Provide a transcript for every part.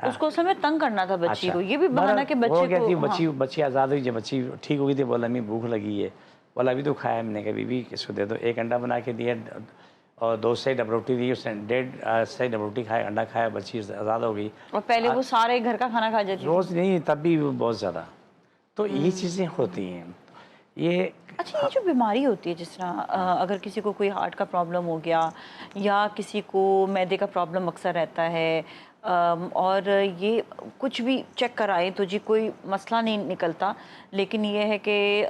اس کو اصل میں تنگ کرنا تھا بچی کو, یہ بھی بہانہ کہ وہ بچے کہتی کو بچی آزاد ہوئی, جب بچی ٹھیک ہوئی تھی بولا امی بھوک لگی ہے, بولا ابھی تو کھایا, میں نے کہا بیوی کس کو دے دو, ایک انڈا بنا کے دیا اور 2 سیٹ ڈبل روٹی دی, اس نے 1.5 سیٹ ڈبل روٹی کھایا, انڈا کھایا, بچی آزاد ہو گئی. اور پہلے وہ سارے گھر کا کھانا کھا جاتی تھی. روز نہیں, تب بھی بہت زیادہ. تو یہ چیزیں ہوتی ہیں. یہ اچھا, یہ جو بیماری ہوتی ہے جس طرح اگر کسی کو کوئی ہارٹ کا پرابلم ہو گیا یا کسی کو معدے کا پرابلم اکثر رہتا ہے, اور یہ کچھ بھی چیک کرائے تو جی کوئی مسئلہ نہیں نکلتا, لیکن یہ ہے کہ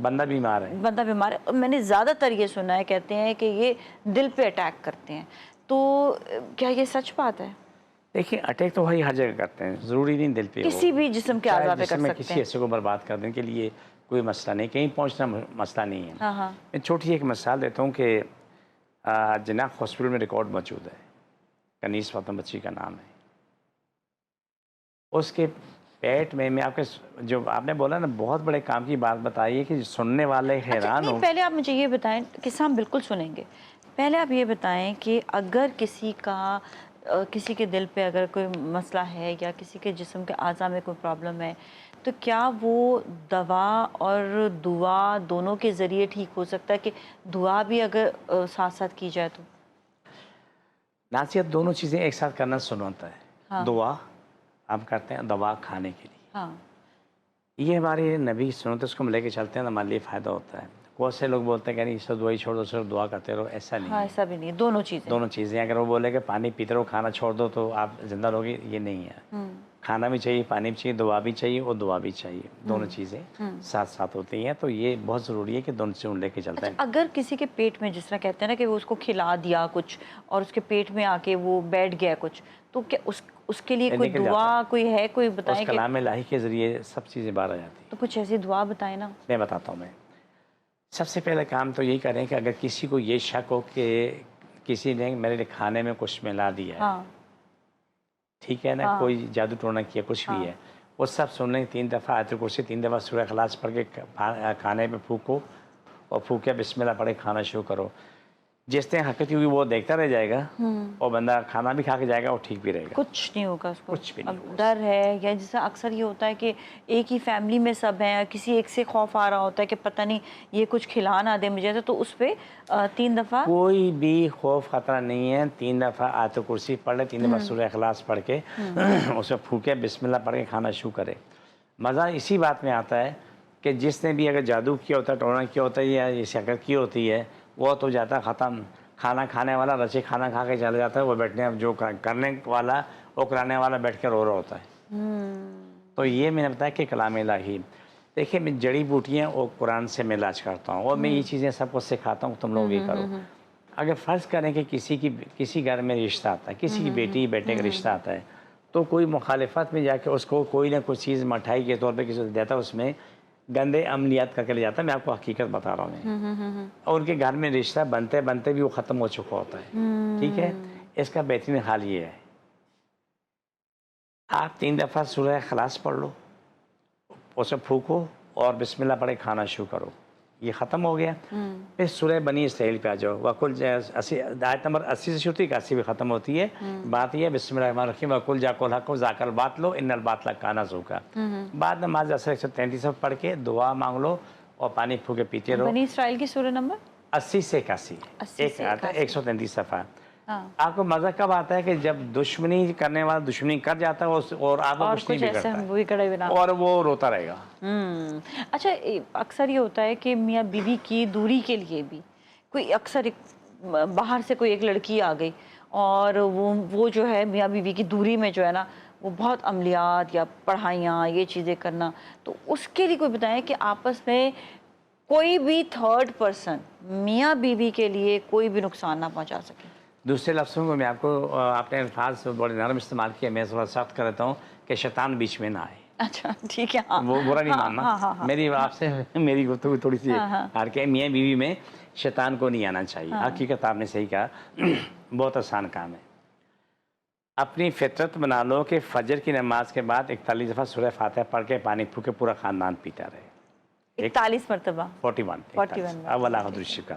بندہ بیمار ہے, بندہ بیمار ہے. میں نے زیادہ تر یہ سنا ہے, کہتے ہیں کہ یہ دل پہ اٹیک کرتے ہیں, تو کیا یہ سچ بات ہے؟ دیکھیں اٹیک تو وہی ہر جگہ کرتے ہیں, ضروری نہیں دل پہ ہو, کسی بھی جسم کے اعضاء پہ کر سکتے کسی ہیں. حصے کو برباد کرنے کے لیے کوئی مسئلہ نہیں, کہیں پہنچنا مسئلہ نہیں ہے. ہاں ہاں, میں چھوٹی ایک مثال دیتا ہوں کہ جناح ہاسپٹل میں ریکارڈ موجود ہے, کنیز فاطمہ بچی کا نام ہے. اس کے پیٹ میں آپ کے جو آپ نے بولا نا بہت بڑے کام کی بات بتائی ہے کہ سننے والے حیران ہوں. پہلے آپ مجھے یہ بتائیں, قصہ ہم بالکل سنیں گے, پہلے آپ یہ بتائیں کہ اگر کسی کے دل پہ اگر کوئی مسئلہ ہے یا کسی کے جسم کے اعضاء میں کوئی پرابلم ہے, تو کیا وہ دوا اور دعا دونوں کے ذریعے ٹھیک ہو سکتا ہے, کہ دعا بھی اگر ساتھ ساتھ کی جائے تو؟ ناصیت دونوں چیزیں ایک ساتھ کرنا سنتا ہے. دعا ہم کرتے ہیں, دوا کھانے کے لیے. ہاں, یہ ہمارے نبی سنت اس کو ہم لے کے چلتے ہیں تو ہمارے لیے فائدہ ہوتا ہے. بہت سے لوگ بولتے ہیں کہ نہیں صرف دعائی چھوڑ دو, صرف دعا کرتے رہو, ایسا نہیں ہاں, ہے. ایسا بھی نہیں, دونوں چیزیں. اگر وہ بولے کہ پانی پیتے رہو کھانا چھوڑ دو تو آپ زندہ رہوگے, یہ نہیں ہے. کھانا بھی چاہیے, پانی بھی چاہیے, دعا بھی چاہیے اور دعا بھی چاہیے, دونوں چیزیں ساتھ ساتھ ہوتی ہیں. تو یہ بہت ضروری ہے کہ دونوں چیزوں لے کے چلتے ہیں. اگر کسی کے پیٹ میں جس طرح کہتے ہیں نا کہ وہ اس کو کھلا دیا کچھ اور اس کے پیٹ میں آ کے وہ بیٹھ گیا کچھ, تو کیا اس کے لیے کوئی دعا کوئی ہے, کوئی بتائیں؟ اس کلام الہی کے ذریعے سب چیزیں باہر آ جاتی ہیں. تو کچھ ایسی دعا بتائیں نا. میں بتاتا ہوں. میں سب سے پہلے کام تو یہی کریں کہ اگر کسی کو یہ شک ہو کہ کسی نے میرے کھانے میں کچھ ملا دیا ہے, ٹھیک ہے نا, کوئی جادو ٹونا کیا, کچھ بھی ہے, وہ سب سننے 3 دفعہ آیت الکرسی 3 دفعہ سورہ اخلاص پڑھ کے کھانے پہ پھونکو, اور پھونکے بسم اللہ پڑھ کے کھانا شروع کرو. جس نے حرکت ہوئی وہ دیکھتا رہ جائے گا, اور بندہ کھانا بھی کھا کے جائے گا اور ٹھیک بھی رہے گا, کچھ نہیں ہوگا اس کو. کچھ بھی نہیں ہوگا. ڈر ہے, یا جیسا اکثر یہ ہوتا ہے کہ ایک ہی فیملی میں سب ہیں, کسی ایک سے خوف آ رہا ہوتا ہے کہ پتہ نہیں یہ کچھ کھلا نہ دے مجھے, تو اس پہ 3 دفعہ کوئی بھی خوف خطرہ نہیں ہے. 3 دفعہ آیت الکرسی پڑھ لے, 3 دفعہ سورہ اخلاص پڑھ کے اسے پھونکے, بسم اللہ پڑھ کے کھانا شروع کرے. مزہ اسی بات میں آتا ہے کہ جس نے بھی اگر جادو کیا ہوتا ہے, ٹونا کیا ہوتا ہے, یا یہ شکر کی ہوتی ہے, وہ تو جاتا ختم. کھانا کھانے والا رچے کھانا کھا کے چلا جاتا ہے, وہ بیٹھنے جو کرنے والا وہ کرانے والا بیٹھ کے رو رہا ہوتا ہے. تو یہ میں نے بتایا کہ کلام الہی. دیکھیں میں جڑی بوٹیاں اور قرآن سے میں علاج کرتا ہوں, اور میں یہ چیزیں سب کو سکھاتا ہوں, تم لوگ یہ کرو. اگر فرض کریں کہ کسی گھر میں رشتہ آتا ہے, کسی کی بیٹی بیٹے کا رشتہ آتا ہے, تو کوئی مخالفت میں جا کے اس کو کوئی نہ کوئی چیز مٹھائی کے طور پہ کسی کو دیتا ہے, اس میں گندے عملیات کر کے لے جاتا ہے. میں آپ کو حقیقت بتا رہا ہوں. اور ان کے گھر میں رشتہ بنتے بنتے بھی وہ ختم ہو چکا ہوتا ہے. ٹھیک ہے, اس کا بہترین حال یہ ہے, آپ 3 دفعہ سورہ اخلاص پڑھ لو, اسے پھونکو اور بسم اللہ پڑھے کھانا شروع کرو, یہ ختم ہو گیا. پھر سورہ بنی اسرائیل پہ آ جاؤ. وَقُلْ آیت نمبر 80 سے شروع ہوتی ہے, 80 بھی ختم ہوتی ہے. بات یہ ہے بسم اللہ الرحمن الرحیم, وَقُلْ جَاءَ الْحَقُّ وَزَهَقَ الْبَاطِلُ إِنَّ الْبَاطِلَ كَانَ زَهُوقًا. بعد نماز اثر 133 پڑھ کے دعا مانگ لو اور پانی پھونکے پیتے رہو. بنی اسرائیل کی سورہ نمبر 80 سے 81, ایک آتا ہے 133 صفحہ. آپ کو مزہ کب آتا ہے کہ جب دشمنی کرنے والا دشمنی کر جاتا ہے اور آپ کو کچھ نہیں بگڑتا, اور وہ روتا رہے گا. اچھا, اکثر یہ ہوتا ہے کہ میاں بیوی کی دوری کے لیے بھی کوئی اکثر باہر سے کوئی ایک لڑکی آ گئی, اور وہ جو ہے میاں بیوی کی دوری میں جو ہے نا وہ بہت عملیات یا پڑھائیاں یہ چیزیں کرنا, تو اس کے لیے کوئی بتائیں کہ آپس میں کوئی بھی تھرڈ پرسن میاں بیوی کے لیے کوئی بھی نقصان نہ پہنچا سکے. دوسرے لفظوں کو میں آپ نے الفاظ بڑے نرم استعمال کیا, میں تھوڑا سخت کرتا ہوں کہ شیطان بیچ میں نہ آئے. اچھا ٹھیک ہے, وہ برا نہیں ماننا. میری آپ سے میری گفتگو تھوڑی سی ہار کے, میاں بیوی میں شیطان کو نہیں آنا چاہیے. حقیقت آپ نے صحیح کہا, بہت آسان کام ہے. اپنی فطرت بنا لو کہ فجر کی نماز کے بعد 41 دفعہ سورہ فاتحہ پڑھ کے پانی پھونکے پورا خاندان پیتا رہے. 41 مرتبہ 41 اول حضور شریف کا.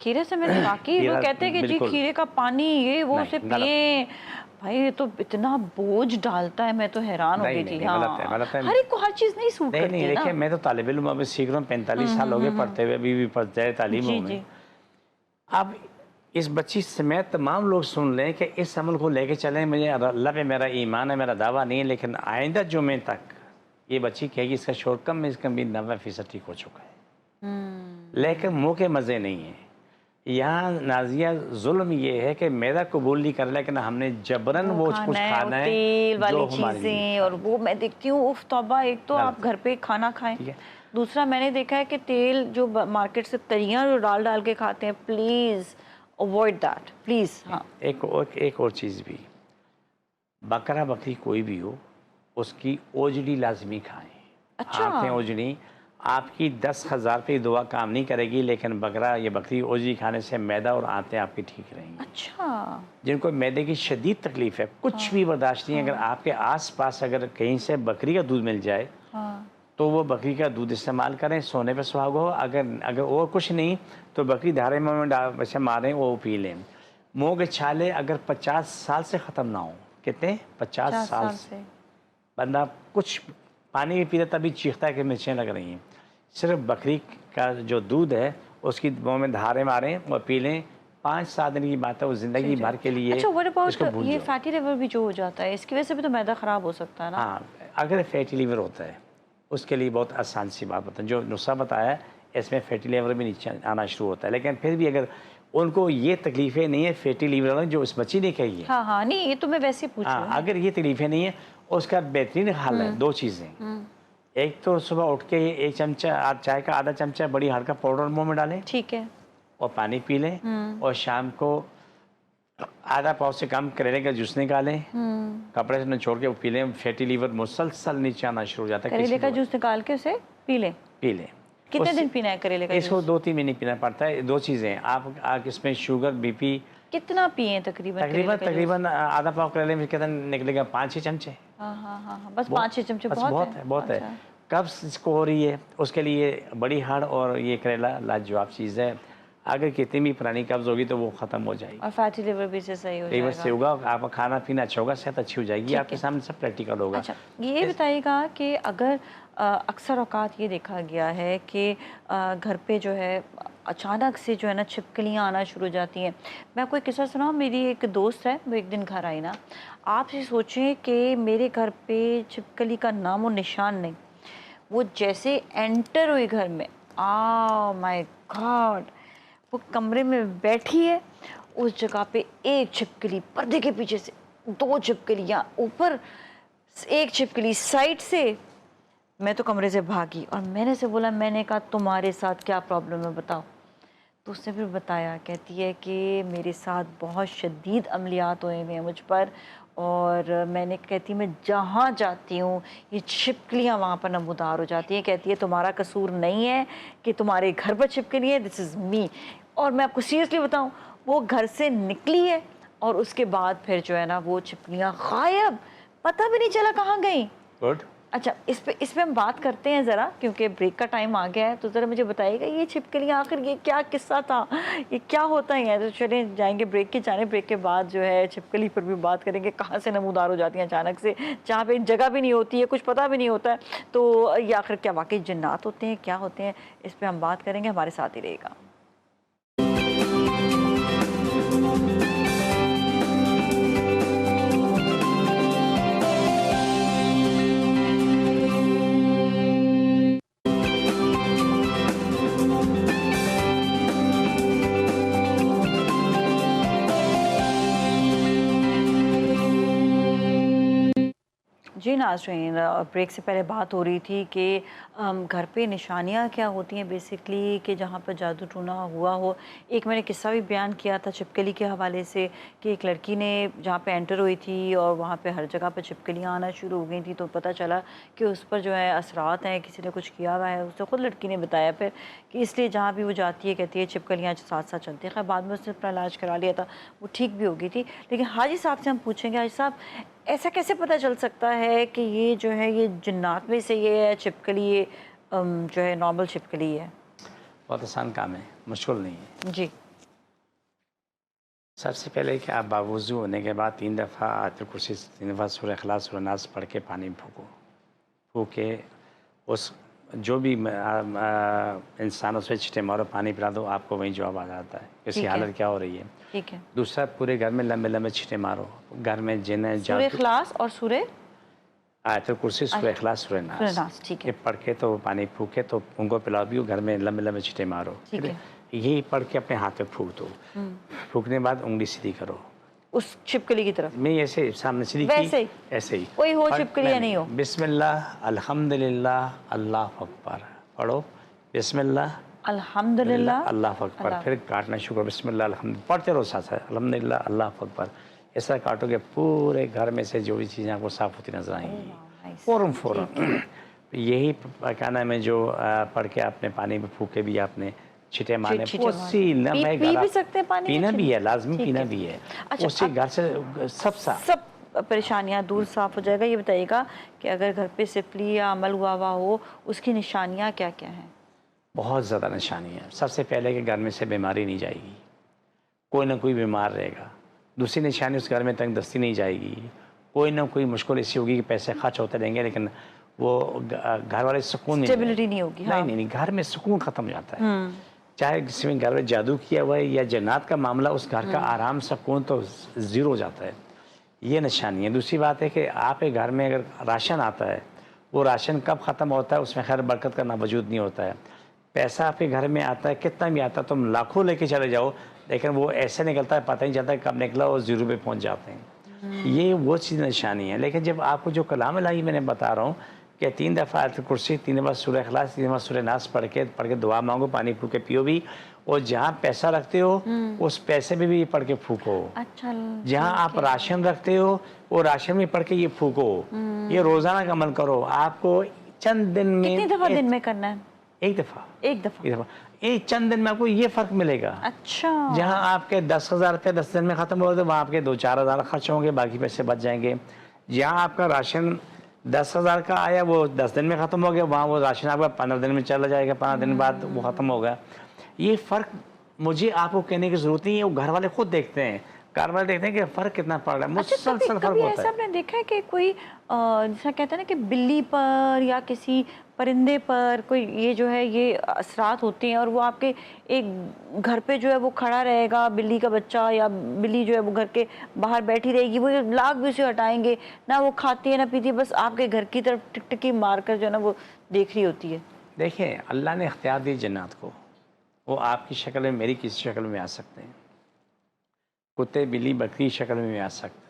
کھیرے سے میں نے واقعی لوگ کہتے ہیں کہ جی بالکل کھیرے کا پانی یہ وہ نہیں، سے غلط۔ پئیں، بھائی یہ تو اتنا بوجھ ڈالتا ہے، میں تو حیران ہو نہیں گئی نہیں تھی۔ نہیں، غلط ہے، غلط ہے۔ ہر ایک کو ہر چیز نہیں سوٹ نہیں کرتی نہیں، ہے نا۔ دیکھیں میں تو طالب علم ابھی سیکھ رہا ہوں، 45 سال ہو گئے پڑھتے ہوئے، ابھی بھی پڑھتے ہیں تعلیم جی میں۔ جی اب اس بچی سمیت تمام لوگ سن لیں کہ اس عمل کو لے کے چلیں، مجھے اللہ پہ میرا ایمان ہے، میرا دعویٰ نہیں ہے، لیکن آئندہ جمعے تک یہ بچی کہے گی اس کا شوگر کم میں اس کا بھی 90% ٹھیک ہو چکا ہے، لیکن منہ کے مزے نہیں ہیں۔ یہاں نازیہ ظلم یہ ہے کہ میرا قبول نہیں کر رہا، لیکن ہم نے جبراً وہ کچھ اور کھانا ہے تیل والی جو ہمارے لیے چیزیں، اور وہ میں دیکھتی ہوں اف توبہ، ایک تو آپ غلط گھر پہ کھانا کھائیں، ٹھیک ہے۔ دوسرا میں نے دیکھا ہے کہ تیل جو مارکیٹ سے تریاں جو ڈال کے کھاتے ہیں، پلیز اوائڈ دیٹ پلیز۔ ہاں ایک اور چیز بھی، بکرا بکری کوئی بھی ہو اس کی اوجڑی لازمی کھائیں۔ اچھا آنتیں اوجڑی آپ کی 10,000 پہ دعا کام نہیں کرے گی، لیکن بکرا یا بکری اوجڑی کھانے سے میدا اور آنتیں آپ کی ٹھیک رہیں گی۔ اچھا جن کو میدے کی شدید تکلیف ہے، کچھ بھی برداشت نہیں، اگر آپ کے آس پاس اگر کہیں سے بکری کا دودھ مل جائے ہاں تو وہ بکری کا دودھ استعمال کریں، سونے پہ سہاگا ہو، اگر اور کچھ نہیں تو بکری دھارے منہ میں ماریں، وہ پی لیں۔ منہ کے چھالے اگر 50 سال سے ختم نہ ہوں، کتنے 50 سال سے بندہ کچھ پانی بھی پیتا تبھی چیختا ہے کہ مرچیں لگ رہی ہیں۔ صرف بکری کا جو دودھ ہے اس کی منہ میں دھارے ماریں اور پی لیں، 5-7 دن کی بات ہے، وہ زندگی بھر کے لیے اچھا what اس کو about بھول یہ جاؤ۔ فیٹی لیور بھی جو ہو جاتا ہے، اس کی وجہ سے بھی تو میدا خراب ہو سکتا ہے نا؟ ہاں، اگر فیٹی لیور ہوتا ہے اس کے لیے بہت آسان سی بات بتائیں، جو نسخہ بتایا ہے اس میں فیٹی لیور بھی نیچے آنا شروع ہوتا ہے، لیکن پھر بھی اگر ان کو یہ تکلیفیں نہیں ہے فیٹی لیور جو اس بچی نے کہی ہے، ہاں ہاں نہیں یہ تو میں ویسے ہی پوچھ رہی ہوں۔ اگر یہ تکلیفیں نہیں ہیں اس کا بہترین حل ہے 2 چیزیں۔ ایک تو صبح اٹھ کے ایک چمچہ چائے کا آدھا چمچہ بڑی ہار کا پاؤڈر منہ میں ڈالیں ٹھیک ہے۔ اور پانی پی لیں، اور شام کو آدھا پاؤ سے کم کریلے کا جوس نکالیں، کپڑے سے نچوڑ کے وہ پی لیں، فیٹی لیور مسلسل نیچے آنا شروع ہو جاتا ہے۔ کریلے کا جوس نکال کے اسے پی لیں؟ پی لیں۔ کتنے دن پینا ہے کریلے کا اس کو جوس؟ 2-3 مہینے پینا پڑتا ہے۔ 2 چیزیں، آپ اس میں شوگر بی پی کتنا پیئیں تقریباً آدھا پاؤ کریلے میں کتنا نکلے گا، 5-6 چمچے۔ ہاں ہاں ہاں بس 5-6 چمچے بہت ہے، بہت ہے۔ قبض اس کو ہو رہی ہے اس کے لیے بڑی ہڑ اور یہ کریلا لاجواب چیز ہے، اگر کتنی بھی پرانی قبض ہوگی تو وہ ختم ہو جائے گی، اور فیٹی لیور بھی سے صحیح ہو لیور جائے سے گا۔ ہوگا، آپ کا کھانا پینا اچھا ہوگا، صحت اچھی ہو جائے گی، آپ کے سامنے سب پریکٹیکل ہوگا۔ اچھا یہ بتائیے گا کہ اگر اکثر اوقات یہ دیکھا گیا ہے کہ گھر پہ جو ہے اچانک سے جو ہے نا چھپکلیاں آنا شروع ہو جاتی ہیں۔ میں کوئی قصہ سناؤں، میری ایک دوست ہے، وہ ایک دن گھر آئی نا، آپ سے سوچیں کہ میرے گھر پہ چھپکلی کا نام و نشان نہیں، وہ جیسے انٹر ہوئی گھر میں، مائی گاڈ، وہ کمرے میں بیٹھی ہے، اس جگہ پہ ایک چھپکلی پردے کے پیچھے سے، 2 چھپکلیاں اوپر، ایک چھپکلی سائڈ سے۔ میں تو کمرے سے بھاگی اور میں نے سے بولا، میں نے کہا تمہارے ساتھ کیا پرابلم ہے بتاؤ؟ تو اس نے پھر بتایا، کہتی ہے کہ میرے ساتھ بہت شدید عملیات ہوئے ہیں مجھ پر، اور میں نے کہتی میں جہاں جاتی ہوں یہ چھپکلیاں وہاں پر نمودار ہو جاتی ہیں، کہتی ہے تمہارا قصور نہیں ہے کہ تمہارے گھر پر چھپکلی ہے، دس از می۔ اور میں آپ کو سیریسلی بتاؤں، وہ گھر سے نکلی ہے اور اس کے بعد پھر جو ہے نا وہ چھپکلیاں غائب، پتہ بھی نہیں چلا کہاں گئیں۔ گڈ۔ اچھا اس پہ ہم بات کرتے ہیں ذرا، کیونکہ بریک کا ٹائم آ گیا ہے، تو ذرا مجھے بتائیے گا یہ چھپکلیاں آخر یہ کیا قصہ تھا، یہ کیا ہوتا ہے؟ تو چلیں جائیں گے بریک کی جانب، بریک کے بعد جو ہے چھپکلی پر بھی بات کریں گے، کہاں سے نمودار ہو جاتی ہیں اچانک سے، جہاں پہ جگہ بھی نہیں ہوتی ہے، کچھ پتہ بھی نہیں ہوتا ہے، تو یہ آخر کیا واقعی جنات ہوتے ہیں، کیا ہوتے ہیں، اس پہ ہم بات کریں گے، ہمارے ساتھ ہی رہے گا۔ جی ناظرین، بریک سے پہلے بات ہو رہی تھی کہ گھر پہ نشانیاں کیا ہوتی ہیں بیسکلی، کہ جہاں پر جادو ٹونا ہوا ہو۔ ایک میں نے قصہ بھی بیان کیا تھا چھپکلی کے حوالے سے، کہ ایک لڑکی نے جہاں پہ انٹر ہوئی تھی اور وہاں پہ ہر جگہ پہ چھپکلیاں آنا شروع ہو گئی تھیں، تو پتہ چلا کہ اس پر جو ہے اثرات ہیں، کسی نے کچھ کیا ہوا ہے، اس نے خود لڑکی نے بتایا پھر کہ اس لیے جہاں بھی وہ جاتی ہے کہتی ہے چھپکلیاں ساتھ ساتھ چلتی ہیں۔ خیر بعد میں اس نے اپنا علاج کرا لیا تھا، وہ ٹھیک بھی ہو گئی تھی۔ لیکن حاجی صاحب سے ہم پوچھیں گے، حاجی صاحب ایسا کیسے پتہ چل سکتا ہے کہ یہ جو ہے یہ جنات میں سے یہ ہے چھپکلی، یہ جو ہے نارمل چھپکلی ہے؟ بہت آسان کام ہے، مشکل نہیں ہے۔ جی سب سے پہلے کہ آپ باوضو ہونے کے بعد 3 دفعہ آیت الکرسی، 3 دفعہ سورہ اخلاص سورہ ناس پڑھ کے پانی پھونک کے اس جو بھی انسان اس میں چھٹے مارو پانی پلا دو، آپ کو وہیں جواب آ جاتا ہے اس کی ٹھیک ہے، حالت کیا ہو رہی ہے۔ ٹھیک ہے۔ دوسرا، پورے گھر میں لمبے لمبے چھٹے مارو، گھر میں جن سورہ جادو، اخلاص اور سورہ آیت الکرسی سورہ اخلاص سورہ سورہ ناس، ناس، ٹھیک ہے، یہ پڑھ کے تو پانی پھونکے تو ان کو پلاؤ بھی، گھر میں لمبے لمبے چھٹے مارو، ٹھیک ہے۔ یہی پڑھ کے اپنے ہاتھ پہ پھونک دو۔ پھونکنے کے بعد انگلی سیدھی کرو، اس چھپکلی کی طرف میں ایسے سامنے سیدھی ویسے کی، ہی ایسے ہی کوئی ہو پڑھ- چھپکلی یا نہیں ہو؟ بسم اللہ الحمدللہ اللہ اکبر پڑھو، بسم اللہ الحمدللہ اللہ اکبر، پھر کاٹنا شروع کرو، بسم اللہ الحمد، پڑھتے رہو ساتھ ساتھ الحمدللہ اللہ اکبر، اس طرح کاٹو کہ پورے گھر میں سے جو بھی چیزیں آپ کو صاف ہوتی نظر آئیں گی فوراً۔ یہی کیا نام ہے جو پڑھ کے آپ نے پانی میں پھونکے بھی آپ نے چھٹے مارنے، اسی لمحے پی بھی سکتے ہیں پانی میں پینا چھٹے؟ بھی ہے، لازمی پینا بھی ہے، اسی گھر سے سب سب پریشانیاں دور صاف ہو جائے گا۔ یہ بتائیے گا کہ اگر گھر پہ سفلی یا عمل ہوا ہو، اس کی نشانیاں کیا کیا ہیں؟ بہت زیادہ نشانی ہے۔ سب سے پہلے کہ گھر میں سے بیماری نہیں جائے گی، کوئی نہ کوئی بیمار رہے گا۔ دوسری نشانی، اس گھر میں تنگ دستی نہیں جائے گی، کوئی نہ کوئی مشکل ایسی ہوگی کہ پیسے خرچ ہوتے رہیں گے لیکن وہ گھر والے سکون اسٹیبلٹی نہیں ہوگی۔ نہیں، گھر میں سکون ختم ہو جاتا ہے۔ چاہے کسی میں گھر میں جادو کیا ہوا ہے یا جنات کا معاملہ، اس گھر کا آرام سکون تو زیرو ہو جاتا ہے۔ یہ نشانی ہے۔ دوسری بات ہے کہ آپ کے گھر میں اگر راشن آتا ہے، وہ راشن کب ختم ہوتا ہے اس میں خیر برکت کا وجود نہیں ہوتا ہے۔ پیسہ آپ کے گھر میں آتا ہے، کتنا بھی آتا ہے، تم لاکھوں لے کے چلے جاؤ لیکن وہ ایسے نکلتا ہے پتہ نہیں چلتا ہے کب نکلا اور زیرو پہ پہنچ جاتے ہیں۔ یہ وہ چیز نشانی ہے۔ لیکن جب آپ کو جو کلام الہی میں نے بتا رہا ہوں کہ 3 دفعہ آیت الکرسی، 3 دفعہ سورہ اخلاص، 3 دفعہ سورہ ناس پڑھ کے دعا مانگو، پانی پھونک کے پیو بھی، اور جہاں پیسہ رکھتے ہو اس پیسے میں بھی یہ پڑھ کے پھونکو۔ اچھا، جہاں آپ راشن رکھتے ہو وہ راشن میں پڑھ کے یہ پھونکو۔ یہ روزانہ کا عمل کرو، آپ کو چند دن میں کتنی دفعہ دن میں کرنا ہے؟ ایک دفعہ ایک ایک چند دن میں آپ کو یہ فرق ملے گا۔ اچھا، جہاں آپ کے 10,000 روپے 10 دن میں ختم ہو گئے وہاں آپ کے 2-4 ہزار خرچ ہوں گے، باقی پیسے بچ جائیں گے۔ جہاں آپ کا راشن 10,000 کا آیا وہ 10 دن میں ختم ہو گیا، وہاں وہ راشن آپ کا 15 دن میں چلا جائے گا، 15 دن بعد وہ ختم ہوگا۔ یہ فرق مجھے آپ کو کہنے کی ضرورت نہیں ہے، وہ گھر والے خود دیکھتے ہیں، گھر والے دیکھتے ہیں کہ فرق کتنا پڑ رہا ہے، مسلسل فرق کبھی ہوتا ایسا ہے۔ آپ نے دیکھا ہے کہ کوئی جیسا کہتے ہیں نا کہ بلی پر یا کسی پرندے پر کوئی یہ جو ہے یہ اثرات ہوتے ہیں اور وہ آپ کے ایک گھر پہ جو ہے وہ کھڑا رہے گا، بلی کا بچہ یا بلی جو ہے وہ گھر کے باہر بیٹھی رہے گی، وہ لاکھ بھی اسے ہٹائیں گے، نہ وہ کھاتی ہے نہ پیتی ہے، بس آپ کے گھر کی طرف ٹکٹکی مار کر جو ہے نا وہ دیکھ رہی ہوتی ہے؟ دیکھیں، اللہ نے اختیار دی جنات کو، وہ آپ کی شکل میں میری کسی شکل میں آ سکتے ہیں، کتے بلی بکری شکل میں آ سکتے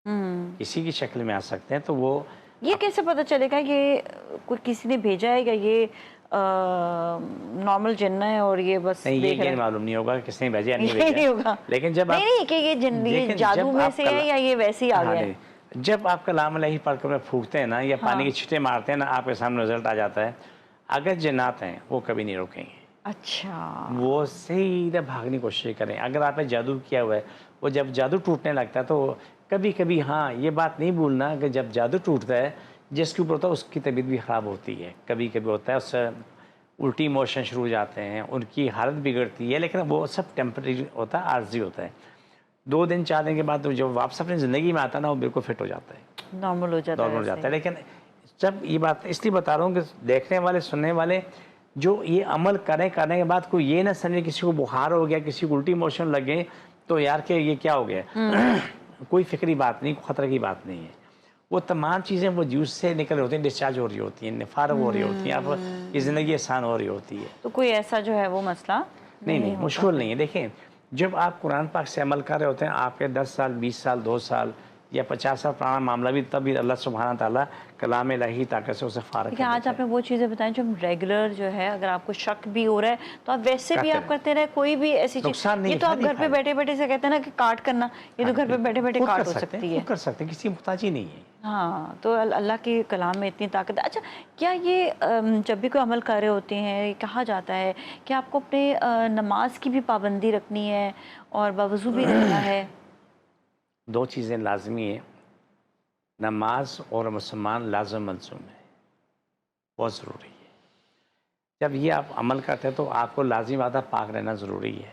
ہیں، کسی کی شکل میں آ سکتے ہیں، تو وہ یہ کیسے پتہ چلے گا یہ کوئی کسی نے بھیجا ہے یا یہ نارمل جن ہے اور یہ بس نہیں، دیکھ یہ رہا معلوم نہیں ہوگا کس نے بھیجا یا ہے؟ نہیں نہیں ہوگا، بھیجا، لیکن جب آپ نہیں کہ یہ جن یہ جادو میں سے ہے یا یہ ویسے ہی آ گیا ہے؟ جب آپ کلام الہی پڑھ کر پھونکتے ہیں نا یا پانی کے چھٹے مارتے ہیں نا، آپ کے سامنے رزلٹ آ جاتا ہے۔ اگر جنات ہیں وہ کبھی نہیں روکیں گے، اچھا، وہ سیدھا بھاگنے کی کوشش کریں۔ اگر آپ نے جادو کیا ہوا ہے، وہ جب جادو ٹوٹنے لگتا ہے تو کبھی کبھی ہاں یہ بات نہیں بھولنا کہ جب جادو ٹوٹتا ہے جس کے اوپر ہوتا ہے اس کی طبیعت بھی خراب ہوتی ہے، کبھی کبھی ہوتا ہے اس سے الٹی موشن شروع ہو جاتے ہیں، ان کی حالت بگڑتی ہے، لیکن وہ سب ٹیمپریری ہوتا ہے، عارضی ہوتا ہے۔ 2 دن 4 دن کے بعد جب واپس اپنی زندگی میں آتا ہے نا وہ بالکل فٹ ہو جاتا ہے، نارمل ہو جاتا نارمل ہو جاتا ہے۔ لیکن جب یہ بات اس لیے بتا رہا ہوں کہ دیکھنے والے سننے والے جو یہ عمل کرنے کے بعد کوئی یہ نہ سمجھے کسی کو بخار ہو گیا، کسی کو الٹی موشن لگے تو یار کہ یہ کیا ہو گیا، کوئی فکری بات نہیں، کوئی خطرے کی بات نہیں ہے۔ وہ تمام چیزیں وہ جوس سے نکل رہی ہوتی ہیں، ڈسچارج ہو رہی ہوتی ہیں، فارغ ہو رہی ہوتی ہیں، آپ کی زندگی آسان ہو رہی ہوتی ہے۔ تو کوئی ایسا جو ہے وہ مسئلہ نہیں، مشکل نہیں ہے۔ دیکھیں، جب آپ قرآن پاک سے عمل کر رہے ہوتے ہیں، آپ کے 10 سال 20 سال 2 سال یا 50 سال پرانا معاملہ بھی، تب بھی اللہ سبحانہ تعالیٰ کلام الہی طاقت سے اسے فارغ کر دیکھیں آج آپ نے وہ چیزیں بتائیں جو ریگولر جو ہے، اگر آپ کو شک بھی ہو رہا ہے تو آپ ویسے بھی آپ کرتے رہے، کوئی بھی ایسی چیز، یہ تو آپ گھر پہ بیٹھے بیٹھے سے کہتے ہیں نا کہ کاٹ کرنا، یہ تو گھر پہ بیٹھے بیٹھے کاٹ ہو سکتی ہے، کر سکتے ہیں، کسی محتاجی نہیں ہے۔ ہاں، تو اللہ کے کلام میں اتنی طاقت ہے۔ اچھا، کیا یہ جب بھی کوئی عمل کر رہے ہوتے ہیں کہا جاتا ہے کہ آپ کو اپنے نماز کی بھی پابندی رکھنی ہے اور باوضو بھی رہنا ہے؟ 2 چیزیں لازمی ہیں، نماز اور مسلمان لازم ملزوم ہے، بہت ضروری ہے۔ جب یہ آپ عمل کرتے ہیں تو آپ کو لازم آدھا پاک رہنا ضروری ہے،